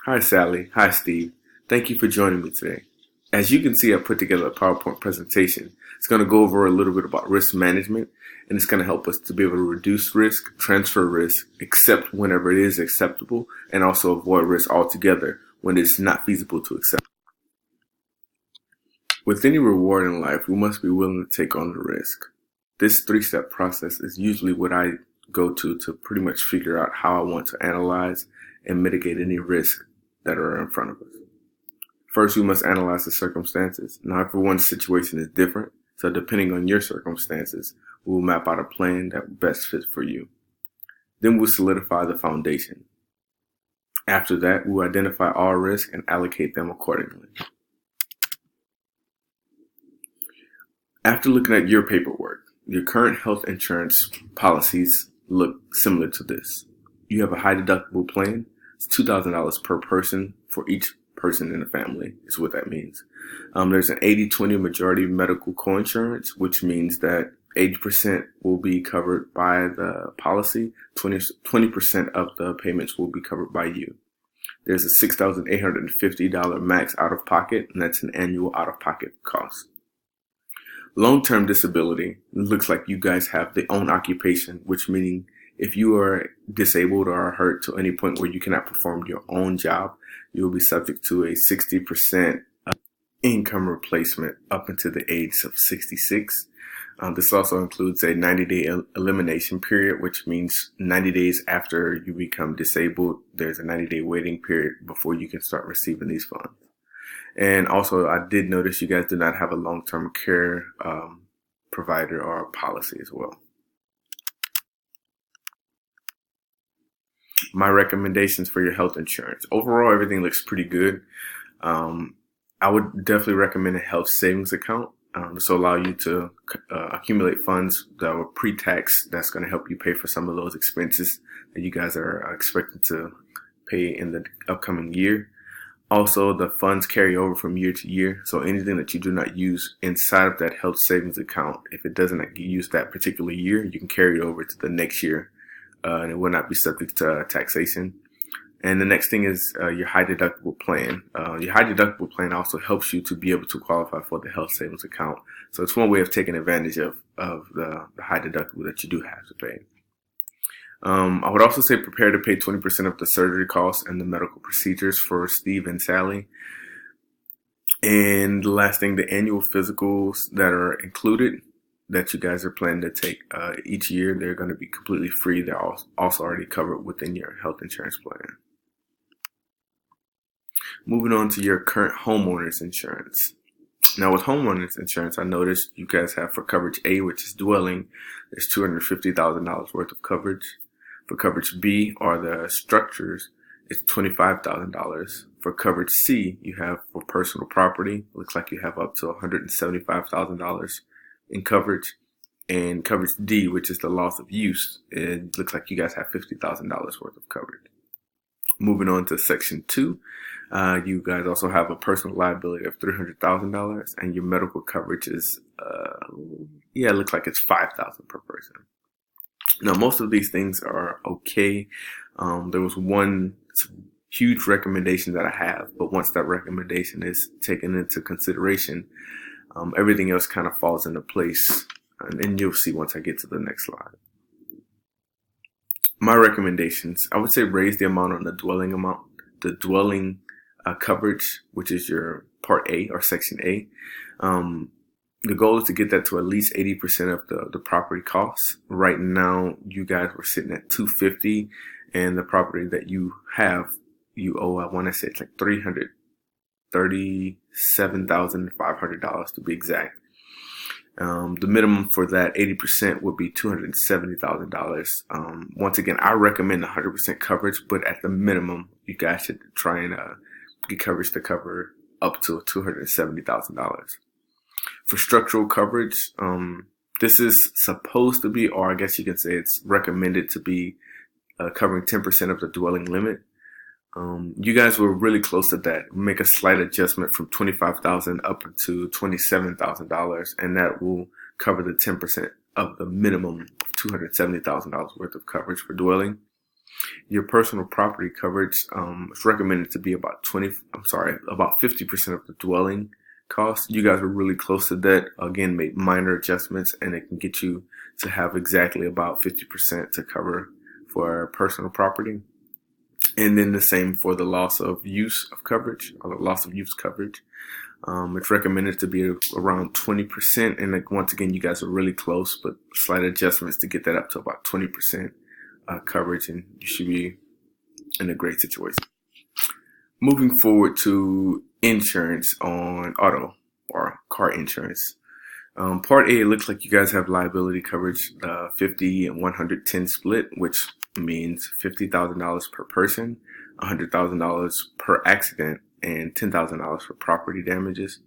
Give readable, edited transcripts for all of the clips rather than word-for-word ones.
Hi, Sally. Hi, Steve. Thank you for joining me today. As you can see, I put together a PowerPoint presentation. It's going to go over a little bit about risk management, and it's going to help us to be able to reduce risk, transfer risk, accept whenever it is acceptable, and also avoid risk altogether when it's not feasible to accept. With any reward in life, we must be willing to take on the risk. This three-step process is usually what I go to pretty much figure out how I want to analyze and mitigate any risk that are in front of us. First, we must analyze the circumstances. Now, everyone's situation is different, so depending on your circumstances, we will map out a plan that best fits for you. Then we'll solidify the foundation. After that, we'll identify all risks and allocate them accordingly. After looking at your paperwork, your current health insurance policies look similar to this. You have a high deductible plan. It's $2,000 per person for each person in the family is what that means. There's an 80-20 majority medical coinsurance, which means that 80% will be covered by the policy, 20% of the payments will be covered by you. There's a $6,850 max out-of-pocket, and that's an annual out-of-pocket cost. Long-term disability looks like you guys have the own occupation, which meaning if you are disabled or are hurt to any point where you cannot perform your own job, you will be subject to a 60% income replacement up until the age of 66. This also includes a 90-day elimination period, which means 90 days after you become disabled, there's a 90-day waiting period before you can start receiving these funds. And also, I did notice you guys do not have a long-term care provider or policy as well. My recommendations for your health insurance. Overall, everything looks pretty good. I would definitely recommend a health savings account. This will allow you to accumulate funds that were pre-tax. That's going to help you pay for some of those expenses that you guys are expecting to pay in the upcoming year. Also, the funds carry over from year to year. So anything that you do not use inside of that health savings account, if it doesn't get used that particular year, you can carry it over to the next year. And it will not be subject to taxation. And the next thing is your high deductible plan. Your high deductible plan also helps you to be able to qualify for the health savings account. So it's one way of taking advantage of the high deductible that you do have to pay. I would also say prepare to pay 20% of the surgery costs and the medical procedures for Steve and Sally. And the last thing, the annual physicals that are included that you guys are planning to take each year, they're going to be completely free. They're also already covered within your health insurance plan. Moving on to your current homeowner's insurance. Now with homeowner's insurance, I noticed you guys have for coverage A, which is dwelling, there's $250,000 worth of coverage. For coverage B, or the structures, it's $25,000. For coverage C, you have for personal property, looks like you have up to $175,000 in coverage. And coverage D, which is the loss of use, it looks like you guys have $50,000 worth of coverage. Moving on to section 2, you guys also have a personal liability of $300,000, and your medical coverage is, it looks like it's $5,000 per person. Now, most of these things are okay. There was one huge recommendation that I have, but once that recommendation is taken into consideration, everything else kind of falls into place, and you'll see once I get to the next slide. My recommendations, I would say raise the amount on the dwelling coverage, which is your part A or section A. The goal is to get that to at least 80% of the property costs. Right now, you guys were sitting at $250, and the property that you have, you owe, I want to say it's like $337,500 to be exact. The minimum for that 80% would be $270,000. Once again, I recommend 100% coverage, but at the minimum, you guys should try and get coverage to cover up to $270,000. For structural coverage, this is supposed to be, or I guess you can say it's recommended to be covering 10% of the dwelling limit. You guys were really close to that. Make a slight adjustment from $25,000 up to $27,000, and that will cover the 10% of the minimum of $270,000 worth of coverage for dwelling. Your personal property coverage is recommended to be about 50% of the dwelling cost. You guys were really close to that. Again, made minor adjustments, and it can get you to have exactly about 50% to cover for personal property. And then the same for the loss of use of coverage, or the loss of use coverage. It's recommended to be around 20%. And like, once again, you guys are really close, but slight adjustments to get that up to about 20% coverage, and you should be in a great situation. Moving forward to insurance on auto or car insurance. Part A, it looks like you guys have liability coverage, 50 and 110 split, which means $50,000 per person, $100,000 per accident, and $10,000 for property damages.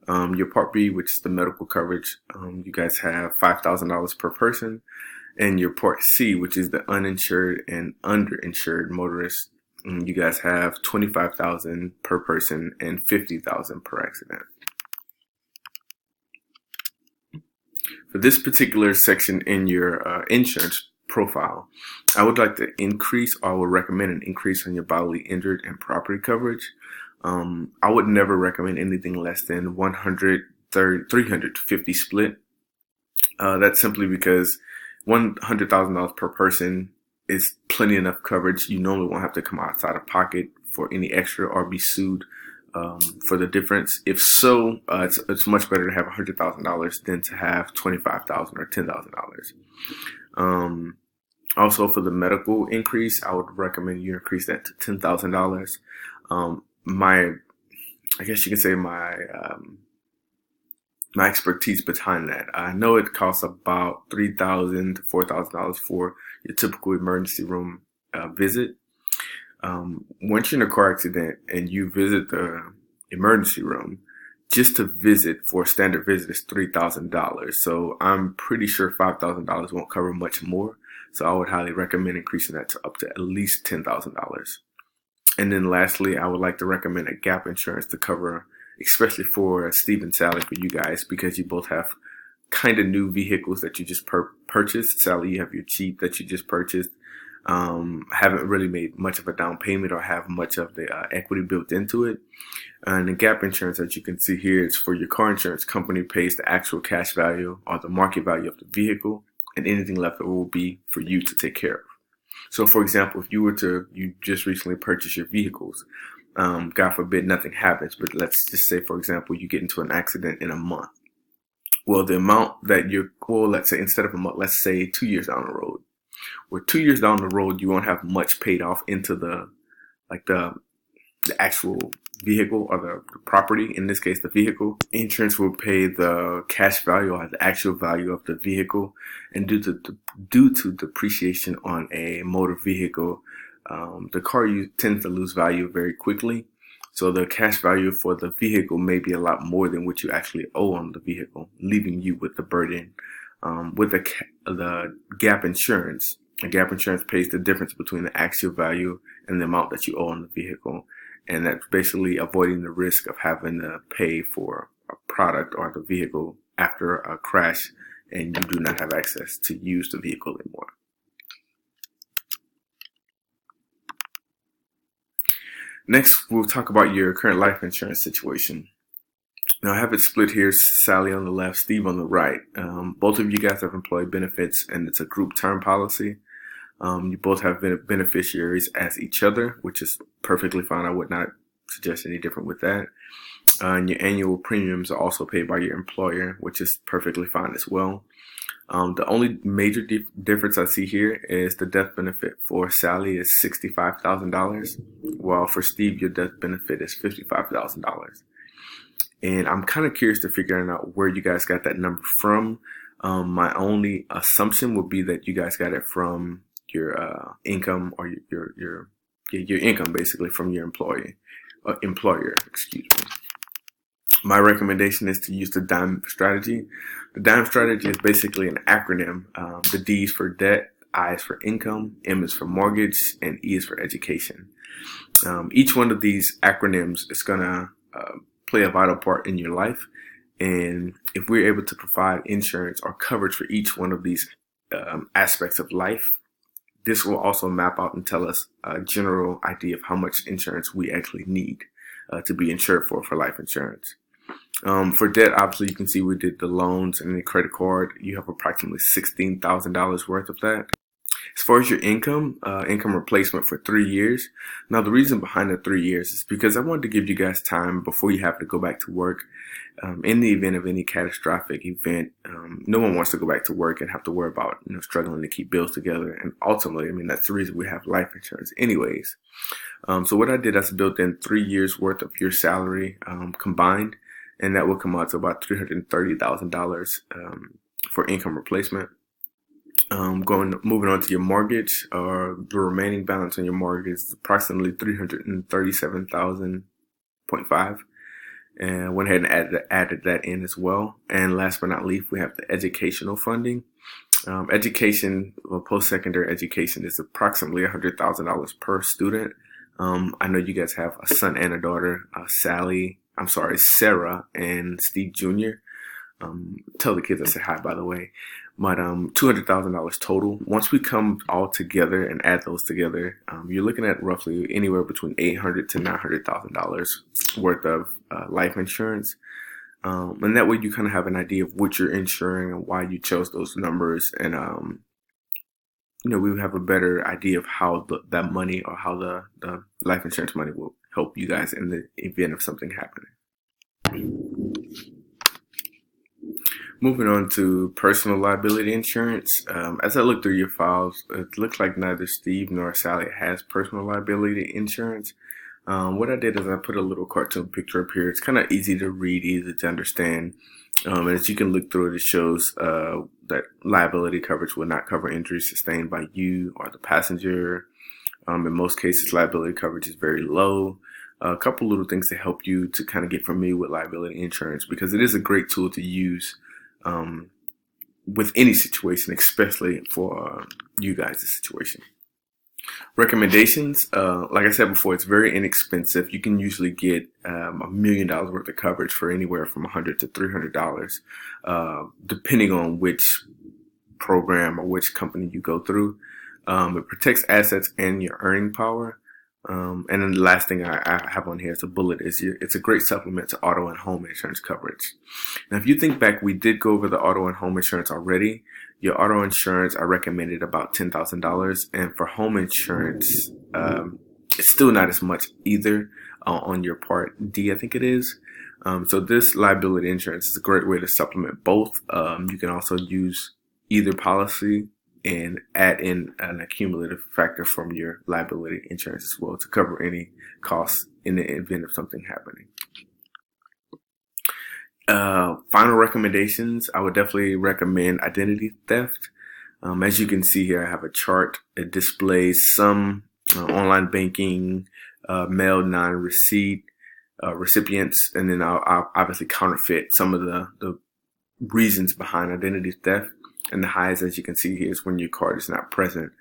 Your Part B, which is the medical coverage, you guys have $5,000 per person, and your Part C, which is the uninsured and underinsured motorist, you guys have $25,000 per person and $50,000 per accident. For this particular section in your insurance profile, I would like to increase, or I would recommend an increase on your bodily injured and property coverage. I would never recommend anything less than 350 split. That's simply because $100,000 per person is plenty enough coverage. You normally won't have to come outside of pocket for any extra or be sued for the difference. If so, it's much better to have $100,000 than to have $25,000 or $10,000. Also, for the medical increase, I would recommend you increase that to $10,000. I guess you can say my expertise behind that. I know it costs about $3,000 to $4,000 for your typical emergency room visit. Once you're in a car accident and you visit the emergency room, just to visit for a standard visit is $3,000. So I'm pretty sure $5,000 won't cover much more. So I would highly recommend increasing that to up to at least $10,000. And then lastly, I would like to recommend a gap insurance to cover, especially for Steve and Sally, for you guys, because you both have kind of new vehicles that you just purchased. Sally, you have your Jeep that you just purchased. Haven't really made much of a down payment or have much of the equity built into it. And the gap insurance, as you can see here, is for your car insurance company pays the actual cash value or the market value of the vehicle, and anything left over will be for you to take care of. So for example, if you just recently purchased your vehicles, God forbid nothing happens, but let's just say, for example, you get into an accident in a month. Well, the amount that let's say instead of a month, let's say 2 years down the road. Well, 2 years down the road, you won't have much paid off into the actual vehicle or the property. In this case, the vehicle. Insurance will pay the cash value or the actual value of the vehicle, and due to depreciation on a motor vehicle, the car tends to lose value very quickly. So the cash value for the vehicle may be a lot more than what you actually owe on the vehicle, leaving you with the burden. With the gap insurance, the gap insurance pays the difference between the actual value and the amount that you owe on the vehicle. And that's basically avoiding the risk of having to pay for a product or the vehicle after a crash and you do not have access to use the vehicle anymore. Next, we'll talk about your current life insurance situation. Now, I have it split here, Sally on the left, Steve on the right. Both of you guys have employee benefits, and it's a group term policy. You both have beneficiaries as each other, which is perfectly fine. I would not suggest any different with that. And your annual premiums are also paid by your employer, which is perfectly fine as well. The only major difference I see here is the death benefit for Sally is $65,000, while for Steve, your death benefit is $55,000. And I'm kind of curious to figure out where you guys got that number from. My only assumption would be that you guys got it from your income, or your income, basically, from your employer. Excuse me. My recommendation is to use the DIME strategy. The DIME strategy is basically an acronym. The D is for debt, I is for income, M is for mortgage, and E is for education. Each one of these acronyms is gonna play a vital part in your life. And if we're able to provide insurance or coverage for each one of these aspects of life, This will also map out and tell us a general idea of how much insurance we actually need to be insured for life insurance. For debt, obviously, you can see we did the loans and the credit card. You have approximately $16,000 worth of that. As far as your income replacement for 3 years. Now, the reason behind the 3 years is because I wanted to give you guys time before you have to go back to work. In the event of any catastrophic event, no one wants to go back to work and have to worry about, struggling to keep bills together. And ultimately, that's the reason we have life insurance anyways. So what I did is built in 3 years worth of your salary combined, and that will come out to about $330,000 for income replacement. Moving on to your mortgage, or the remaining balance on your mortgage is approximately $337,000.5, and went ahead and added that in as well. And last but not least, we have the educational funding. Education, post-secondary education, is approximately $100,000 per student. I know you guys have a son and a daughter, Sarah and Steve Jr. Tell the kids I said hi, by the way. But $200,000 total. Once we come all together and add those together, you're looking at roughly anywhere between $800,000 to $900,000 worth of life insurance. And that way you kind of have an idea of what you're insuring and why you chose those numbers. And, we have a better idea of how that money, or how the life insurance money will help you guys in the event of something happening. Moving on to personal liability insurance. As I look through your files, it looks like neither Steve nor Sally has personal liability insurance. What I did is I put a little cartoon picture up here. It's kind of easy to read, easy to understand. And as you can look through it, it shows that liability coverage will not cover injuries sustained by you or the passenger. In most cases, liability coverage is very low. A couple little things to help you to kind of get familiar with liability insurance, because it is a great tool to use with any situation, especially for you guys' situation. Recommendations, like I said before, it's very inexpensive. You can usually get $1 million worth of coverage for anywhere from $100 to $300, depending on which program or which company you go through. It protects assets and your earning power. And then the last thing I have on here as a bullet is it's a great supplement to auto and home insurance coverage. Now, if you think back, we did go over the auto and home insurance already. Your auto insurance, I recommended about $10,000. And for home insurance, it's still not as much either on your Part D, I think it is. So this liability insurance is a great way to supplement both. You can also use either policy and add in an accumulative factor from your liability insurance as well to cover any costs in the event of something happening. Final recommendations, I would definitely recommend identity theft. As you can see here, I have a chart. It displays some online banking, mail non-receipt recipients, and then I'll obviously counterfeit some of the reasons behind identity theft. And the highs, as you can see here, is when your card is not present.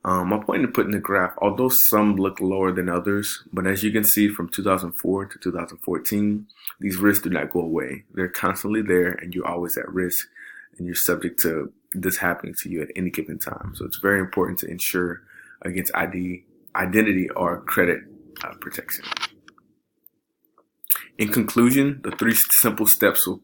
My point in putting the graph, although some look lower than others, but as you can see from 2004 to 2014, these risks do not go away. They're constantly there, and you're always at risk, and you're subject to this happening to you at any given time. So it's very important to insure against identity or credit protection. In conclusion, the 3 simple steps will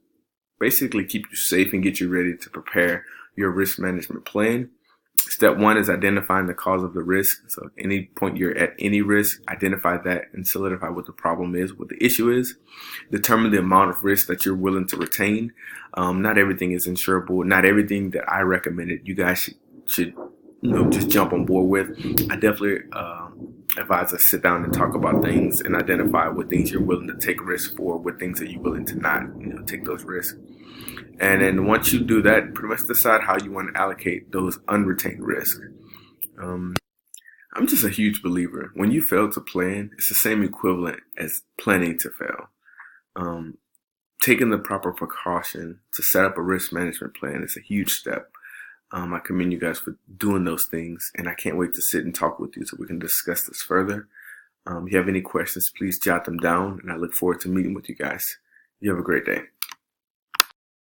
basically keep you safe and get you ready to prepare your risk management plan. Step 1 is identifying the cause of the risk. So at any point you're at any risk, identify that and solidify what the problem is, what the issue is. Determine the amount of risk that you're willing to retain. Not everything is insurable. Not everything that I recommended you guys should just jump on board with. I definitely advise us sit down and talk about things and identify what things you're willing to take risks for, what things are you willing to not take those risks. And then once you do that, pretty much decide how you want to allocate those unretained risks. I'm just a huge believer. When you fail to plan, it's the same equivalent as planning to fail. Taking the proper precaution to set up a risk management plan is a huge step. I commend you guys for doing those things, and I can't wait to sit and talk with you so we can discuss this further. If you have any questions, please jot them down, and I look forward to meeting with you guys. You have a great day.